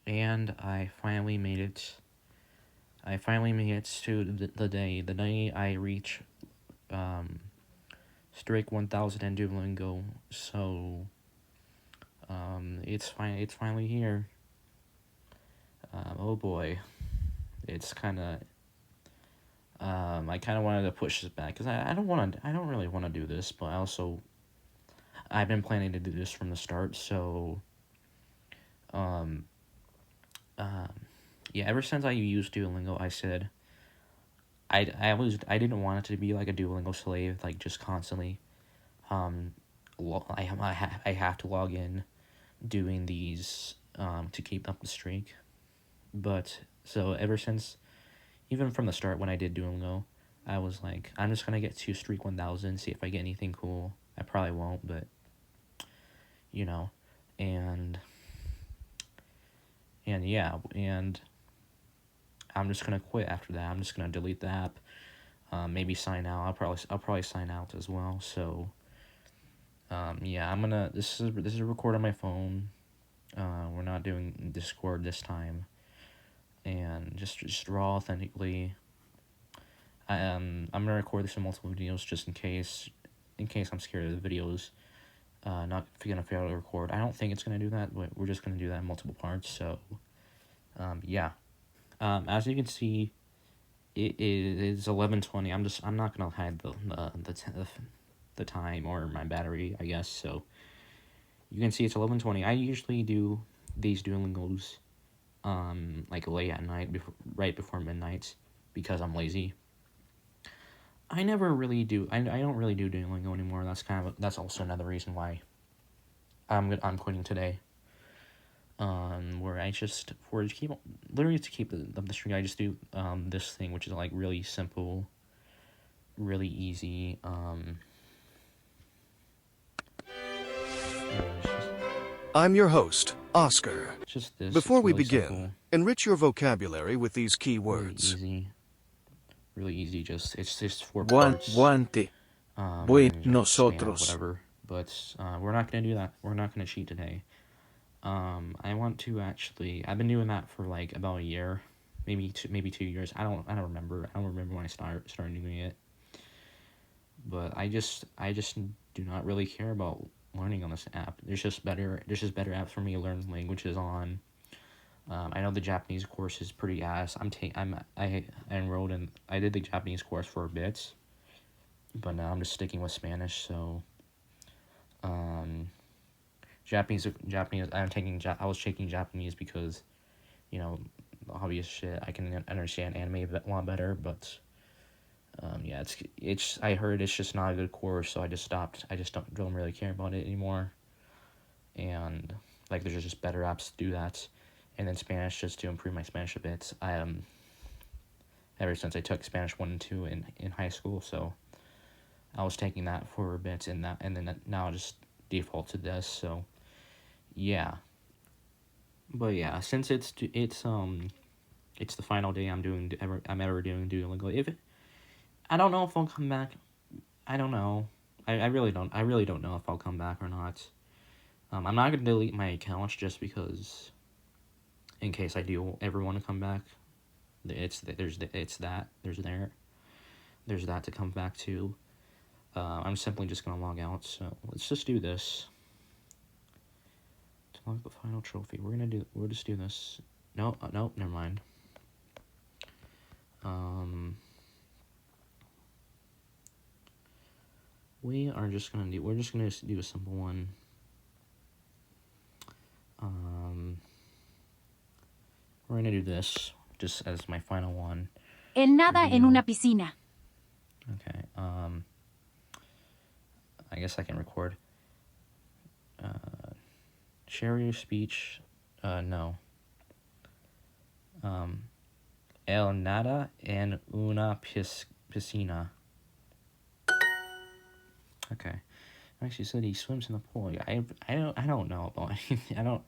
and I finally made it. I finally made it to the day I reach um, streak 1,000 in Duolingo. So it's finally here. Oh boy, it's kind of I kind of wanted to push this back because I don't really want to do this, but I've been planning to do this from the start. So um um yeah, ever since I used Duolingo, I said I didn't want it to be like a Duolingo slave, like just constantly um I have to log in doing these to keep up the streak. But so ever since, even from the start when I did Duolingo, I was like, I'm just gonna get to streak 1,000, see if I get anything cool. I probably won't, but you know, and yeah, and I'm just gonna quit after that. I'm just gonna delete the app. Maybe sign out. I'll probably sign out as well. So yeah, I'm gonna. This is a record on my phone. We're not doing Discord this time, and just raw authentically. I'm gonna record this in multiple videos just in case I'm scared of the videos not gonna fail to record. I don't think it's gonna do that, but we're just gonna do that in multiple parts. So yeah. As you can see, it is 11:20. I'm not gonna hide the time or my battery, I guess. So you can see it's 11:20. I usually do these Duolingos like late at night, right before midnight, because I'm lazy. I never really do. I don't really do Duolingo anymore. That's also another reason why I'm quitting today. Where I just for to keep literally to keep the string, I just do this thing, which is like really simple, really easy. I'm your host, Oscar. It's just this. Before It's we really begin, simple, enrich your vocabulary with these key really words. easy, really easy. It's just four parts. Guante. And Voy then just spam nosotros. whatever. But we're not gonna do that. We're not gonna cheat today. I want to actually. I've been doing that for like about a year, maybe 2 years. I don't remember. I don't remember when I started doing it. But I just do not really care about learning on this app. There's just better apps for me to learn languages on. I know the Japanese course is pretty ass. I enrolled in I did the Japanese course for a bit, but now I'm just sticking with Spanish. So, um, Japanese. I was taking Japanese because, you know, obvious shit. I can understand anime a lot better, but yeah, it's. I heard it's just not a good course, so I just stopped. I just don't really care about it anymore, and like there's just better apps to do that, and then Spanish just to improve my Spanish a bit. Ever since I took Spanish 1 and 2 in high school, so I was taking that for a bit, and then now I just default to this. So yeah, but yeah, since it's the final day I'm ever doing Duolingo. If it, I don't know if I'll come back. I don't know. I really don't. I really don't know if I'll come back or not. I'm not gonna delete my accounts just because, in case I do ever want to come back. There's that to come back to. I'm simply just gonna log out. So let's just do this. To log the final trophy, we'll just do this. No, no, never mind. We're just gonna do a simple one. We're gonna do this just as my final one. Él nada en Reveal. una piscina. Okay. I guess I can record. Share your speech. No. El nada en una piscina. Okay. Actually said he swims in the pool. I don't know about anything.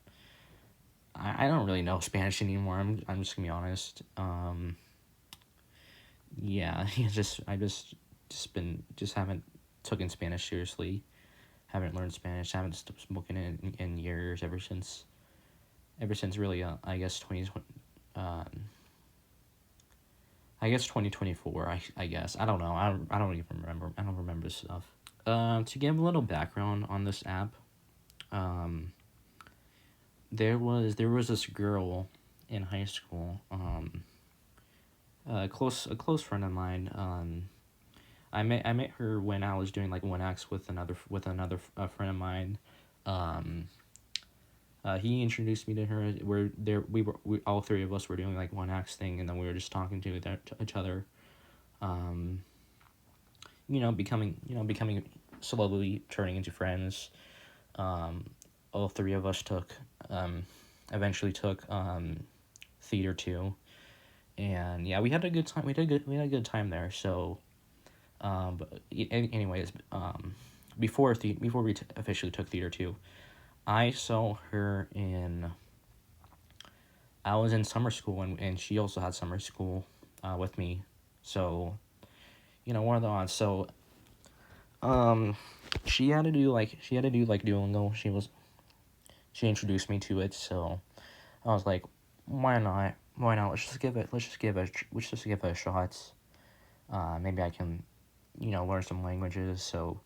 I don't really know Spanish anymore. I'm just gonna be honest. Yeah, just haven't taken Spanish seriously. Haven't learned Spanish. Haven't spoken in years ever since ever since really I guess 2024. I guess I don't know. I don't even remember. I don't remember stuff. To give a little background on this app, um, there was this girl in high school, a close friend of mine. I met her when I was doing like 1X with another friend of mine. Um, he introduced me to her. We all three of us were doing like 1X thing, and then we were just talking to each other. Um, becoming slowly turning into friends. Um, all three of us um, eventually took theater too, and yeah, we had a good time. We had a good time there. So, but anyways, before we officially took theater two, I saw her in. I was in summer school, and she also had summer school, with me. So, one of the odds. So, um, she had to do like Duolingo. She introduced me to it, so I was like, why not? Why not? Let's just give it a shot. Maybe I can, learn some languages. So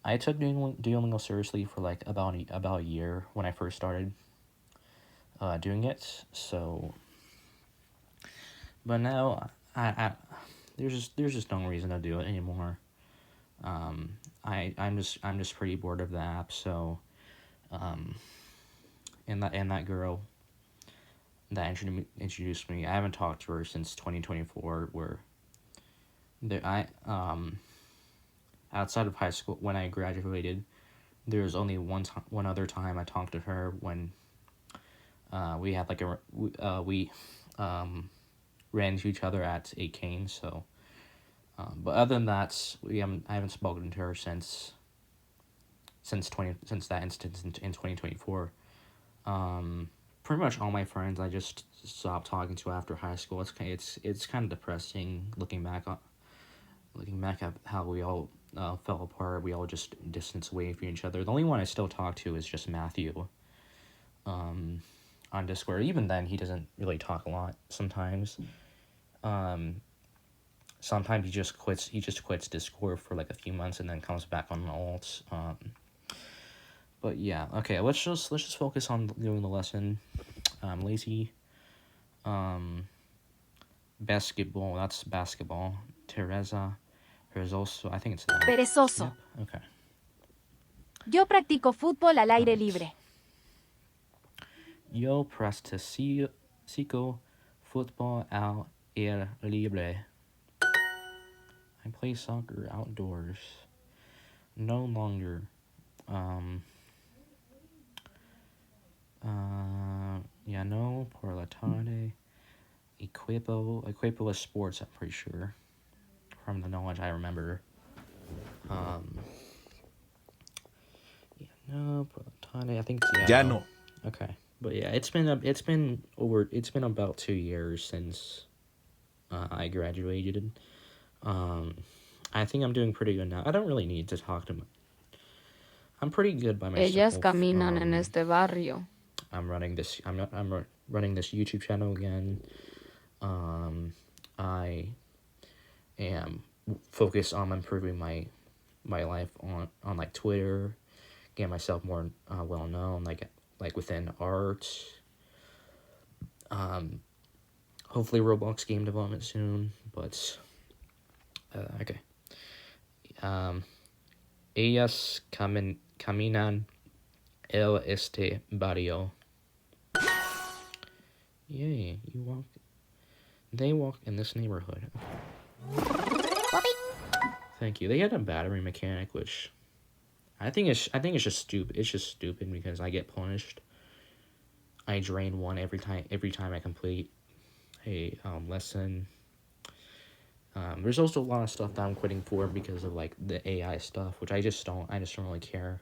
I took Duolingo seriously for like about a year when I first started doing it. So, but now there's just no reason to do it anymore. I'm just pretty bored of the app. So, um, and that girl that introduced me, I haven't talked to her since 2024. Where I outside of high school when I graduated, there was only one other time I talked to her when we had like we ran into each other at a cane. So, but other than that, I haven't spoken to her since that instance in 2024. Pretty much all my friends I just stopped talking to after high school. It's kind of depressing looking back at how we all fell apart. We all just distanced away from each other. The only one I still talk to is just Matthew, on Discord. Even then, he doesn't really talk a lot. Um, sometimes he just quits Discord for like a few months and then comes back on alt. But yeah, okay. Let's just focus on doing the lesson. I'm lazy. Um, basketball. That's basketball. Teresa. There's also, I think it's that. Perezoso. Yep. Okay. Yo practico fútbol al aire Right. libre. Yo practico football al aire libre. I play soccer outdoors. No longer. Um. Ya no por la tarde. Equipo is sports. I'm pretty sure, from the knowledge I remember. Um. Ya no por la tarde. I think it's Ya ya no. no. Okay. But yeah, it's been about 2 years since I graduated. Um, I think I'm doing pretty good now. I don't really need to talk to them. I'm pretty good by Ellas myself. caminan en este barrio. I'm running this. Running this YouTube channel again. I am focused on improving my life on like Twitter, get myself more well known, like within art. Hopefully Roblox game development soon, but okay. Ellas caminan el este barrio. Yay, they walk in this neighborhood. Thank you. They had a battery mechanic, which I think it's just stupid. It's just stupid because I get punished. I drain one every time I complete a lesson. There's also a lot of stuff that I'm quitting for because of like the AI stuff, which I just don't really care.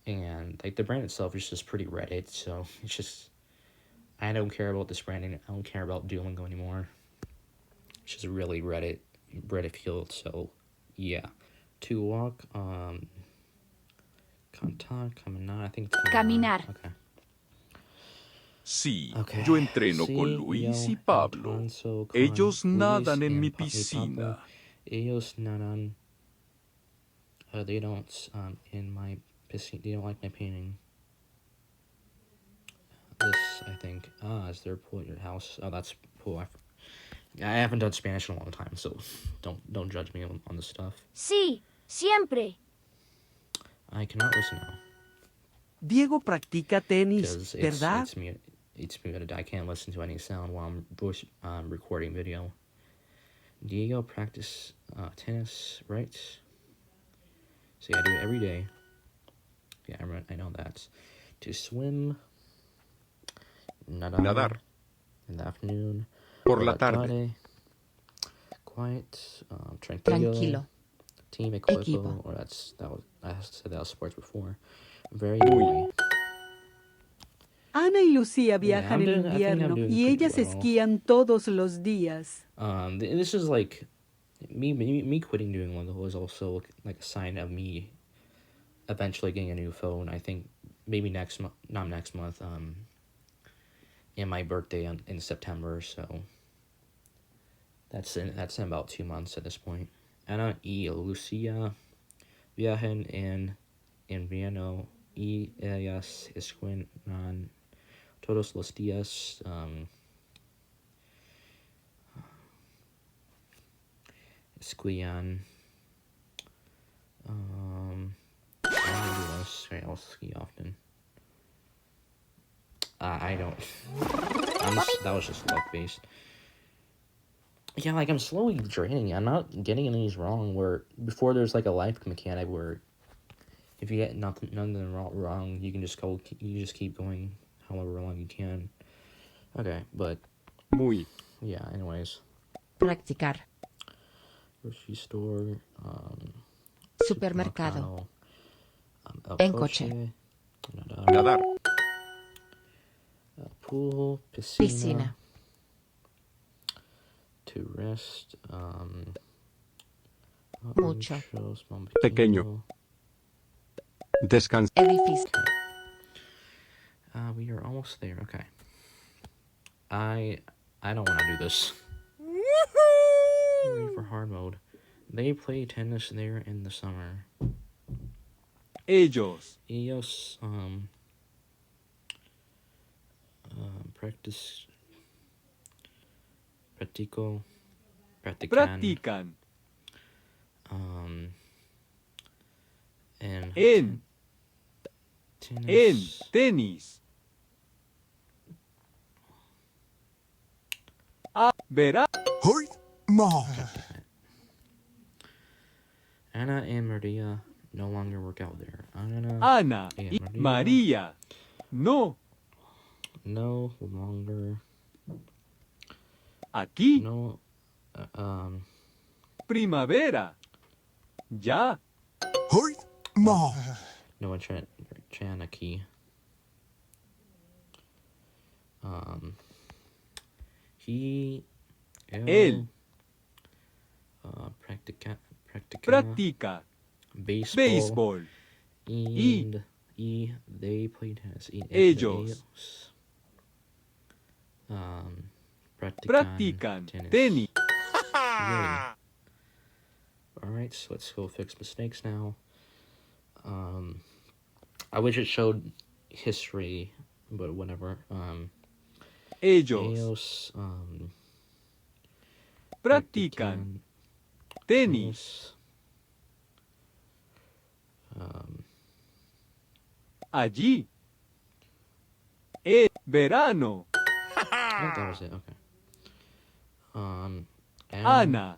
And like the brand itself is just pretty Reddit, so it's just I don't care about this branding. I don't care about Duolingo anymore. It's just really Reddit fueled. So yeah, to walk. Cantar, caminar. I think it's Caminar. Okay. Sí, Okay. yo entreno Sí, con Luis yo, y Pablo. Alfonso, con Ellos Luis nadan en and mi Mi Pablo. piscina. Ellos nadan. They don't in my piscine. They don't like my painting. This, I think. Is there a pool at your house? Oh, that's pool. I haven't done Spanish in a long time, so don't judge me on this stuff. Sí, siempre. I cannot listen now Diego practica tenis, because ¿verdad? it's muted. I can't listen to any sound while I'm voice recording video. Diego practice tennis, right? See, I do it every day. Yeah, I know that. To swim, nadar, Nadar. in the afternoon, Por la tarde. quiet, tranquilo, Tranquilo. team, equipo, Equipo. or I said that was sports before. Very muy. Ana y Lucía Yeah, viajan en I think I'm invierno doing y pretty ellas well. esquían todos los días. This is like me quitting Duolingo was also like a sign of me eventually getting a new phone. I think maybe next month, not next month. And my birthday in September, so that's in about 2 months at this point. Ana y Lucia viajan en invierno y ellas escuelan todos los días. Esquían. I don't do this. I also ski often. I don't. That was just luck based. Yeah, like I'm slowly draining. I'm not getting any of these wrong. Where before there's like a life mechanic where if you get nothing wrong, you can just go. You just keep going however long you can. Okay, but Muy. yeah. Anyways, Practicar. grocery store, Supermercado. el En coche, coche. Nadar. pool, piscina. Piscina. To rest, Mucho. small, Pequeño. Descansa. Edificio. We are almost there. Okay. I don't want to do this. Ready for hard mode. They play tennis there in the summer. Ellos. Ellos practice Practican. and En tennis. tenis. Verá. Anna and Maria no longer work out there. Anna Ana and y María. No. no longer Aquí. no Primavera. Ya. no Chanaki. He Él. Practica. baseball. Béisbol. And they play tennis. Ellos. Practican Practican tenis. Yay. Alright, so let's go fix mistakes now. I wish it showed history, but whatever. Ellos. Ellos Practican tenis. Allí. En verano. Oh, that was it. Okay. Ana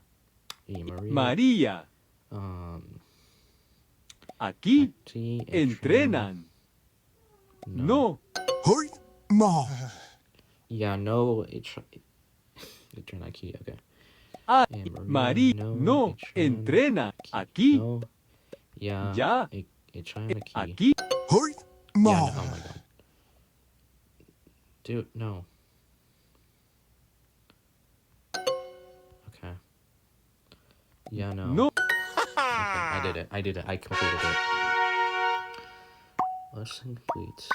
y María. Aquí sí, entrenan. No. Yeah, no. Entrena aquí. Okay. María no entrena. Aquí. No. Yeah. Ya. Echan aquí. Aquí. Yeah, no, oh my god. Dude, no. Okay. Yeah, no. No. Okay, I did it. I completed it. Lesson complete.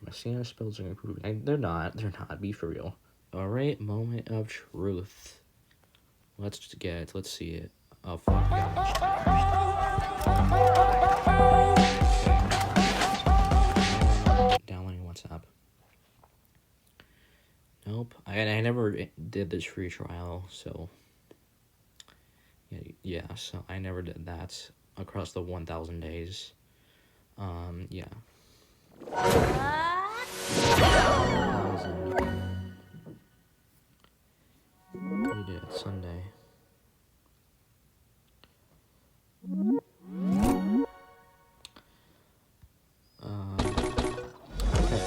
My Spanish spells are improving. They're not. They're not. Be for real. All right, moment of truth. Let's see it. Oh fuck. Downloading WhatsApp. Nope. I never did this free trial, so yeah. So I never did that across the 1,000 days. Yeah. 1,000. We did it Sunday. Okay.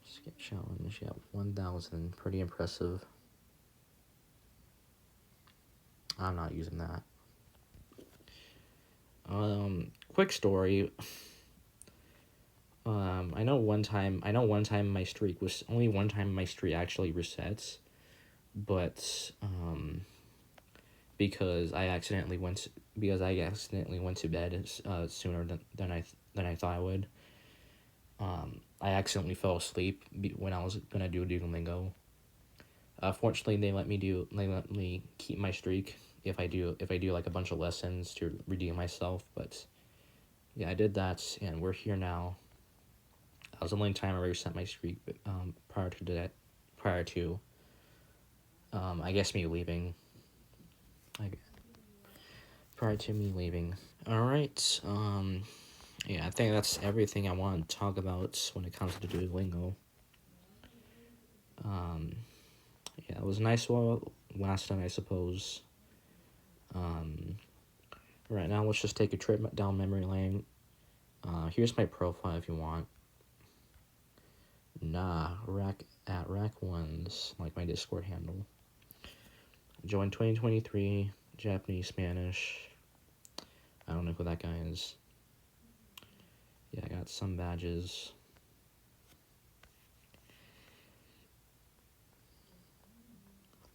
Skip challenge. Yeah, 1,000. Pretty impressive. I'm not using that. Quick story. I know one time my streak actually resets, but because I accidentally went to bed sooner than I thought I would. I accidentally fell asleep when I was gonna do Duolingo. Fortunately, they let me keep my streak if I do like a bunch of lessons to redeem myself. But yeah, I did that, and we're here now. That was the only time I reset my streak. Prior to I guess me leaving. Prior to me leaving. All right. Yeah, I think that's everything I want to talk about when it comes to Duolingo. Yeah, it was nice while lasted, I suppose. Right now, let's just take a trip down memory lane. Here's my profile if you want. rack1s, like my Discord handle. Joined 2023, Japanese, Spanish. I don't know who that guy is. Yeah, I got some badges.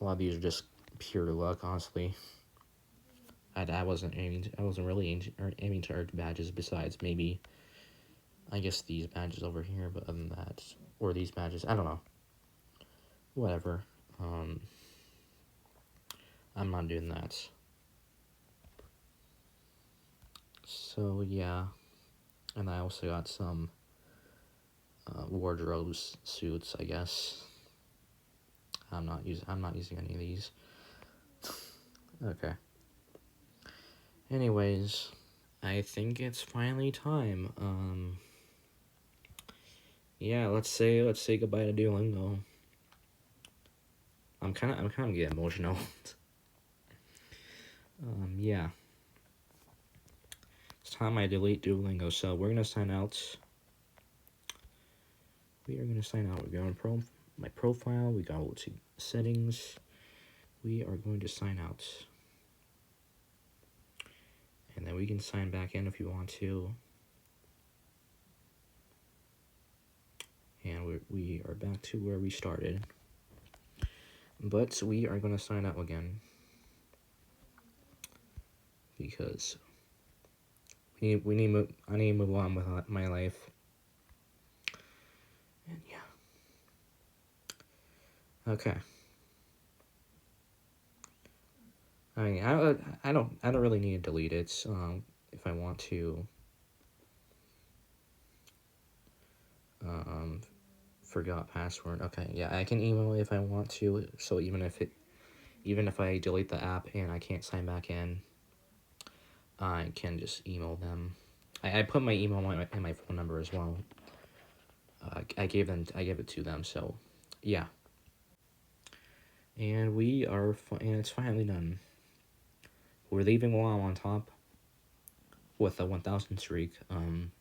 A lot of these are just pure luck, honestly. I wasn't really aiming to earn badges. Besides, maybe, I guess these badges over here. But other than that, or these badges, I don't know. Whatever. I'm not doing that. So yeah, and I also got some wardrobe suits, I guess. I'm not using any of these. Okay. Anyways, I think it's finally time. Yeah, let's say goodbye to Duolingo. I'm kind of getting emotional. Yeah. It's time I delete Duolingo, so we're gonna sign out. We are gonna sign out. We're going to my profile. We go to settings. We are going to sign out. And then we can sign back in if you want to. And we are back to where we started. But we are going to sign out again. Because I need to move on with my life. And yeah. Okay. I mean, I don't really need to delete it. If I want to. Forgot password. Okay, yeah, I can email if I want to. So even if I delete the app and I can't sign back in, I can just email them. I put my email and my phone number as well. I gave it to them. So, yeah. And and it's finally done. We're leaving while I'm on top with a 1,000 streak. I'm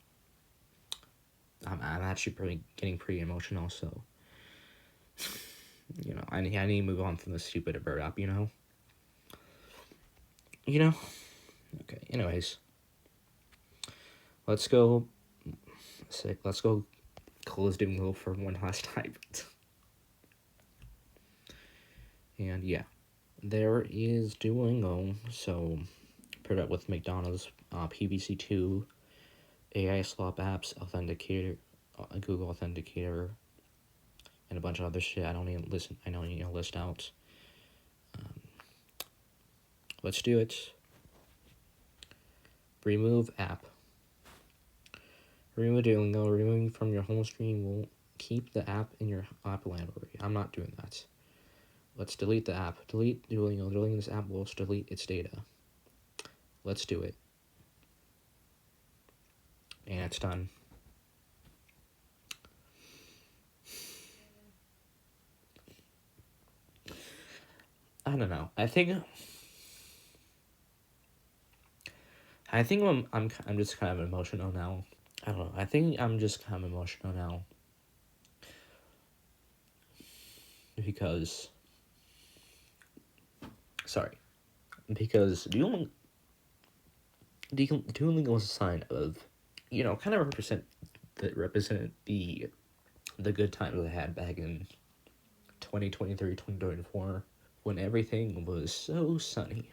actually getting pretty emotional. So, you know, I need to move on from the stupid bird app. You know. Okay. Anyways, let's go close Duolingo for one last time. And yeah, there is Duolingo. So paired up with McDonald's PVC2 AI swap apps, authenticator, Google Authenticator, and a bunch of other shit. I don't even listen. I don't need to list out. Let's do it. Remove app. Remove Duolingo. Removing from your home screen will keep the app in your app library. I'm not doing that. Let's delete the app. Delete Duolingo. Deleting this app will delete its data. Let's do it. And it's done. I don't know. I think I'm just kind of emotional now. I don't know. I think I'm just kind of emotional now because Duolingo was a sign of, kind of represent the good times I had back in 2023, 2024, when everything was so sunny.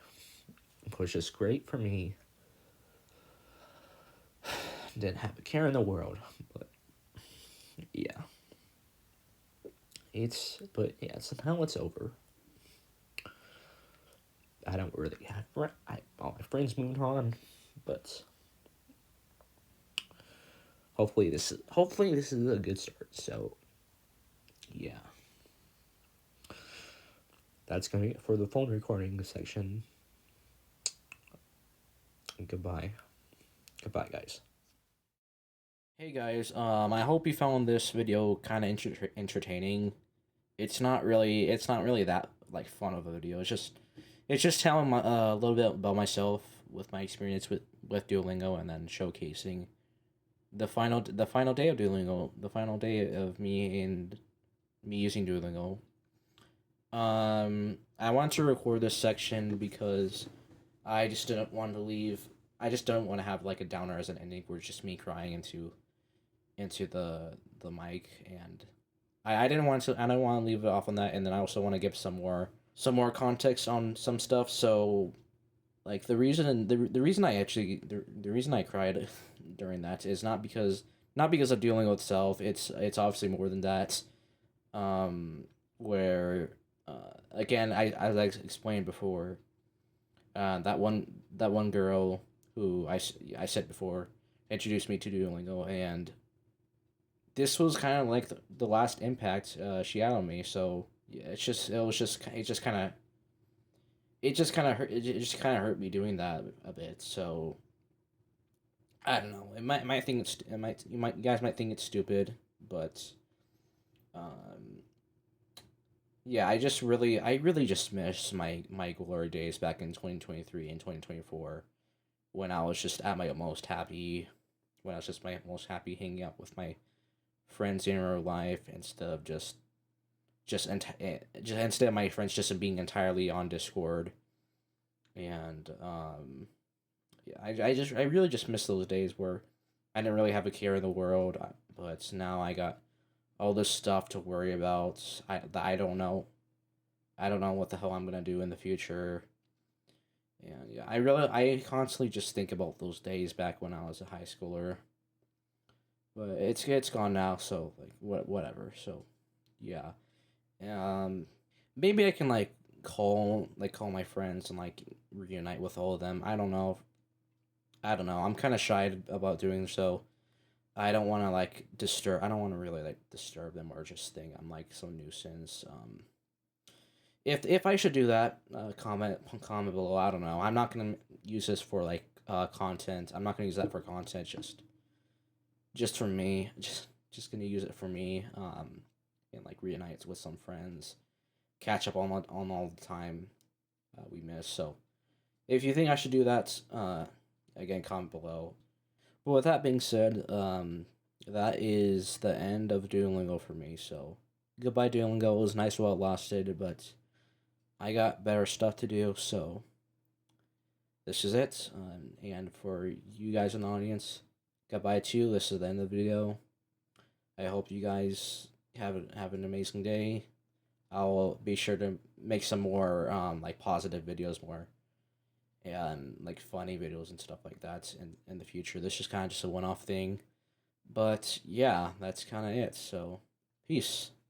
It was just great for me. Didn't have a care in the world, but yeah. Somehow it's over. I don't really have, all my friends moved on, but hopefully this is a good start. So, yeah. That's gonna be it for the phone recording section. Goodbye. Goodbye, guys. Hey guys, I hope you found this video kind of entertaining. It's not really that like fun of a video. It's just telling a little bit about myself with my experience with Duolingo, and then showcasing the final day of Duolingo, the final day of me using Duolingo. I want to record this section because I just didn't want to leave. I just don't want to have like a downer as an ending where it's just me crying into the mic, and I didn't want to. I don't want to leave it off on that, and then I also want to give some more context on some stuff. So, like the reason the reason I cried during that is not because of Duolingo itself. It's obviously more than that. Where again, as I explained before, that one girl who I said before introduced me to Duolingo, and this was kind of like the last impact she had on me. So yeah, it just kind of hurt me doing that a bit. So I don't know. You guys might think it's stupid, but um, yeah, I really just miss my glory days back in 2023 and 2024 when I was just at my most happy, when I was just my most happy hanging out with my friends in real life instead of just instead of my friends just being entirely on Discord. And yeah, I really just miss those days where I didn't really have a care in the world, but now I got all this stuff to worry about. I don't know. I don't know what the hell I'm gonna do in the future. And yeah, I constantly just think about those days back when I was a high schooler. But it's gone now, so like whatever. So yeah. Um, maybe I can call my friends and like reunite with all of them. I don't know. I don't know. I'm kind of shy about doing so. I don't want to like disturb. I don't want to really like disturb them or just think I'm like some nuisance. If I should do that, comment below. I don't know. I'm not gonna use this for like content. I'm not gonna use that for content. Just for me. Just gonna use it for me. And like reunite with some friends, catch up on all the time we miss. So if you think I should do that, again, comment below. But with that being said, that is the end of Duolingo for me. So goodbye, Duolingo. It was nice while it lasted, but I got better stuff to do. So this is it. And for you guys in the audience, goodbye too. This is the end of the video. I hope you guys have an amazing day. I'll be sure to make some more like positive videos more. like funny videos and stuff like that in the future. This is kind of just a one off thing. But yeah, that's kind of it. So, peace.